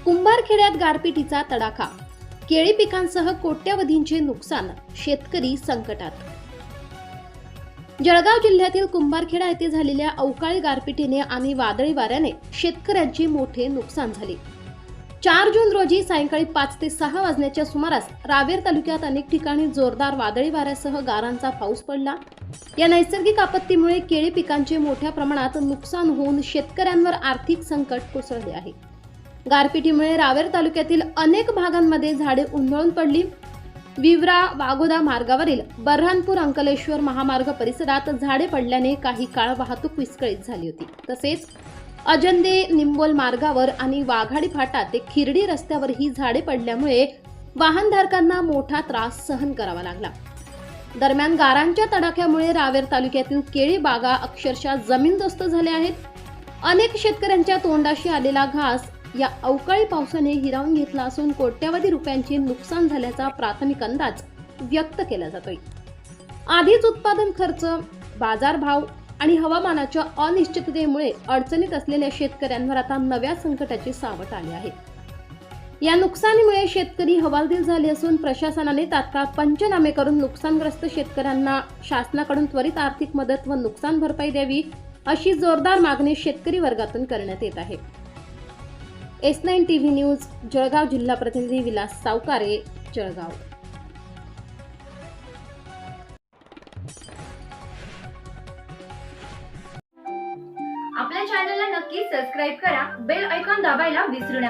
कुंभारखेड्यात गारपिटीचा तडाखा, केळी पिकांसह कोट्यवधींचे नुकसान, शेतकरी संकटात। जळगाव जिल्ह्यातील कुंभारखेडा येथे झालेल्या अवकाळी गारपिटीने आणि वादळी वाऱ्याने शेतकऱ्यांचे मोठे नुकसान झाले। 4 जून रोजी सायंकाळी 5 ते 6 वाजण्याच्या सुमारास रावेर तालुक्यात अनेक ठिकाणी जोरदार वादळी वाऱ्यासह गारांचा पाऊस पडला। या नैसर्गिक आपत्तीमुळे केळी पिकांचे मोठ्या प्रमाणात नुकसान होऊन शेतकऱ्यांवर आर्थिक संकट कोसळले आहे। गारपिटीमुळे रावेर तालुक्यातील अनेक भागांमध्ये झाडे उन्मळून पडली। विवरा वाघोदा मार्गावरील बऱ्हाणपूर अंकलेश्वर महामार्ग परिसरात झाडे पडल्याने काही काळ वाहतूक विस्कळीत झाली होती। तसेच अजंदे निंबोल मार्गावर आणि वाघाडी फाटा ते खिरडी रस्त्यावर ही झाडे पडल्यामुळे वाहनधारकांना मोठा त्रास सहन करावा लागला। दरम्यान गारांच्या तडाख्यामुळे रावेर तालुक्यातील केळी बागा अक्षरशः जमीनदोस्त झाल्या आहेत। अनेक शेतकऱ्यांच्या तोंडाशी आलेला घास या अवकाळी पावसाने हिरावून घेतला असून कोट्यवधी रुपयांचे नुकसान झाल्याचा प्राथमिक अंदाज व्यक्त केला जातोय। आधीच उत्पादन खर्च, बाजारभाव आणि हवामानाच्या अनिश्चिततेमुळे अडचणीत असलेल्या शेतकऱ्यांवर आता नव्या संकटाचे सावट आले आहे। या नुकसानीमुळे शेतकरी हवालदिल झाले असून प्रशासनाने तात्काळ पंचनामे करून नुकसानग्रस्त शेतकऱ्यांना शासनाकडून त्वरित आर्थिक मदत व नुकसान भरपाई द्यावी अशी जोरदार मागणी शेतकरी वर्गातून करण्यात येत आहे। S9 TV न्यूज जळगाव जिल्हा प्रतिनिधी विलास सावकारे, जळगाव। आपल्या चॅनलला नक्की सबस्क्राइब करा, बेल आयकॉन दाबायला विसरू नका।